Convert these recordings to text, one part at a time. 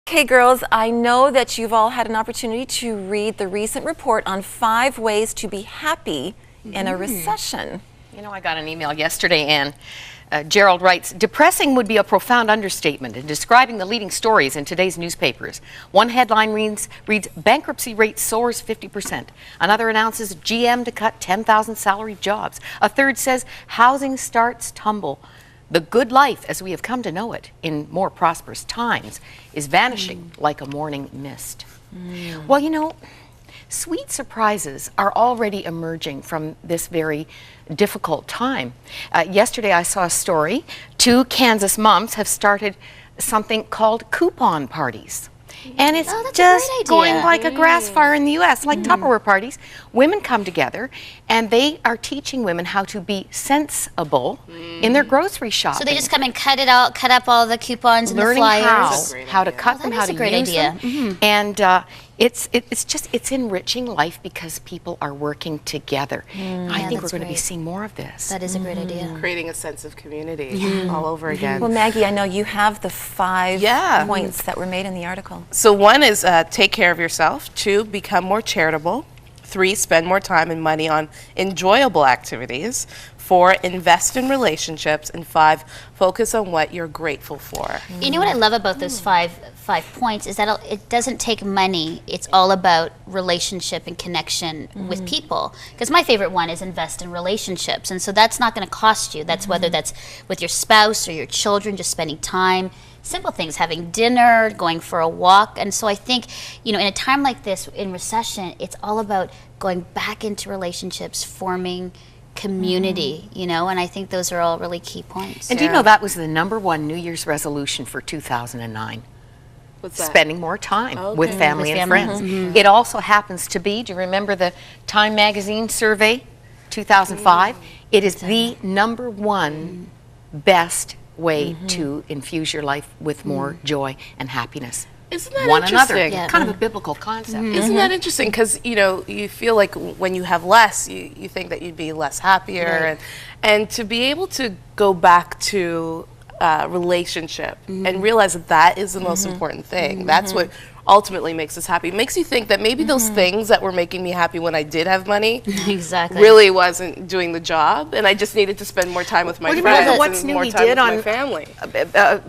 Okay, girls, I know that you've all had an opportunity to read the recent report on 5 ways to be happy in a recession. You know, I got an email yesterday, and Gerald writes, depressing would be a profound understatement in describing the leading stories in today's newspapers. One headline reads bankruptcy rate soars 50%. Another announces GM to cut 10,000 salaried jobs. A third says housing starts tumble. The good life, as we have come to know it in more prosperous times, is vanishing like a morning mist. Well, you know, sweet surprises are already emerging from this very difficult time. Yesterday I saw a story. 2 Kansas moms have started something called coupon parties. And it's just going like a grass fire in the U.S., like Tupperware parties. Women come together, and they are teaching women how to be sensible in their grocery shopping. So they just come and cut up all the coupons and the flyers. Learning how to cut them, how to use them. And it's enriching life because people are working together. I think we're going to be seeing more of this. That is a great idea. Creating a sense of community all over again. Well, Maggie, I know you have the 5 points that were made in the article. So 1 is take care of yourself. 2, become more charitable. 3, spend more time and money on enjoyable activities. 4, invest in relationships. And 5, focus on what you're grateful for. You know what I love about those five points is that it doesn't take money. It's all about relationship and connection with people. Because my favorite one is invest in relationships. And so that's not going to cost you. That's whether that's with your spouse or your children, just spending time. Simple things, having dinner, going for a walk. And so I think, you know, in a time like this, in recession, it's all about going back into relationships, forming community, you know, and I think those are all really key points. And do you know that was the #1 New Year's resolution for 2009? What's that? Spending more time with family and friends. It also happens to be, do you remember the Time Magazine survey, 2005? It is the #1 best way to infuse your life with more joy and happiness. Isn't that One interesting? another, kind of a biblical concept. Isn't that interesting? Because, you know, you feel like when you have less, you think that you'd be less happier. And to be able to go back to relationship and realize that that is the most important thing. That's what ultimately makes us happy. It makes you think that maybe those things that were making me happy when I did have money really wasn't doing the job, and I just needed to spend more time with my friends what's and new more he time did with on my family.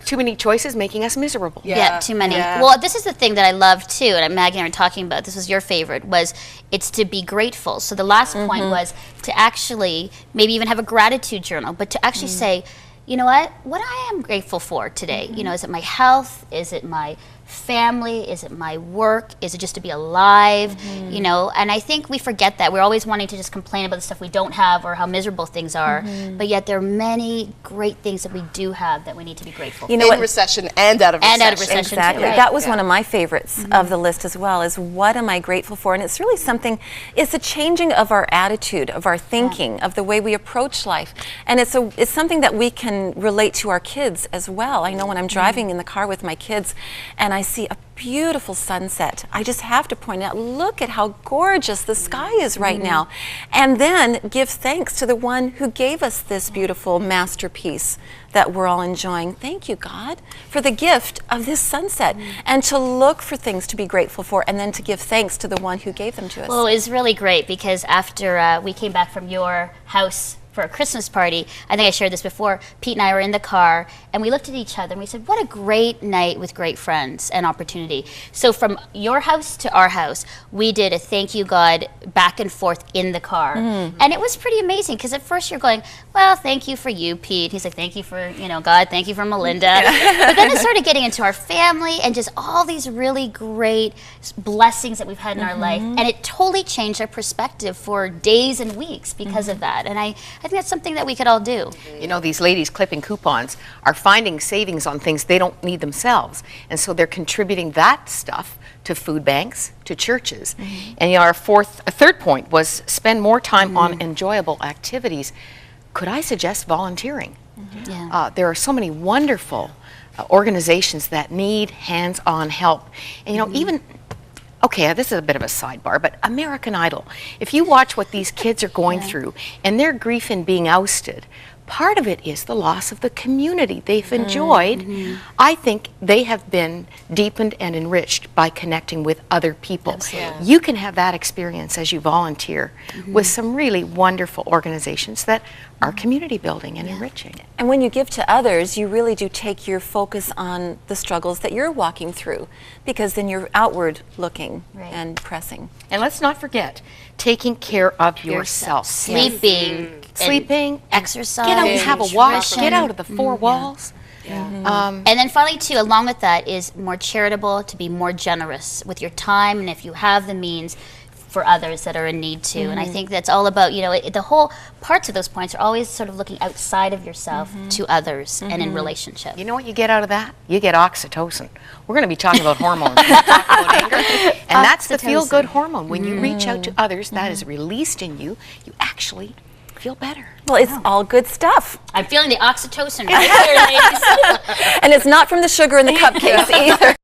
Too many choices making us miserable. Yeah, too many. Well, this is the thing that I love too, and Maggie and I were talking about, this was your favorite, was it's to be grateful. So the last point was to actually maybe even have a gratitude journal, but to actually say, you know what I am grateful for today? You know, is it my health? Is it my family? Is it my work? Is it just to be alive? You know, and I think we forget that. We're always wanting to just complain about the stuff we don't have or how miserable things are, but yet there are many great things that we do have that we need to be grateful for. You know, in recession and out of recession. And out of recession, exactly. too, right? That was one of my favorites of the list as well, is what am I grateful for? And it's really something, it's a changing of our attitude, of our thinking, of the way we approach life. And it's something that we can relate to our kids as well. I know when I'm driving in the car with my kids and I see a beautiful sunset, I just have to point out, look at how gorgeous the sky is right now. And then give thanks to the one who gave us this beautiful masterpiece that we're all enjoying. Thank you, God, for the gift of this sunset. And to look for things to be grateful for, and then to give thanks to the one who gave them to us. Well, it was really great because after we came back from your house for a Christmas party, I think I shared this before, Pete and I were in the car and we looked at each other and we said, what a great night with great friends and opportunity. So from your house to our house, we did a thank you God back and forth in the car. And it was pretty amazing because at first you're going, well, thank you for you, Pete. He's like, thank you for, you know, God, thank you for Melinda. But then it started getting into our family and just all these really great blessings that we've had in our life. And it totally changed our perspective for days and weeks because of that. And I think that's something that we could all do. You know, these ladies clipping coupons are finding savings on things they don't need themselves. And so they're contributing that stuff to food banks, to churches. And you know, our third point was spend more time on enjoyable activities. Could I suggest volunteering? There are so many wonderful organizations that need hands-on help. And you know, even okay, this is a bit of a sidebar, but American Idol, if you watch what these kids are going through and their grief in being ousted, part of it is the loss of the community they've enjoyed. I think they have been deepened and enriched by connecting with other people. You can have that experience as you volunteer with some really wonderful organizations that are community building and enriching. And when you give to others, you really do take your focus on the struggles that you're walking through, because then you're outward looking and pressing. And let's not forget, taking care of yourself. Sleeping, exercise, Get out and have a walk. nutrition. Get out of the four walls. And then finally, too, along with that is more charitable, to be more generous with your time, and if you have the means, for others that are in need too. And I think that's all about, you know, the whole parts of those points are always sort of looking outside of yourself to others and in relationship. You know what you get out of that? You get oxytocin. We're going to be talking about hormones. We're gonna talk about anger. And that's the feel-good hormone. When you reach out to others, that is released in you. You actually feel better. Well, it's all good stuff. I'm feeling the oxytocin right here, ladies. And it's not from the sugar in the cupcakes either.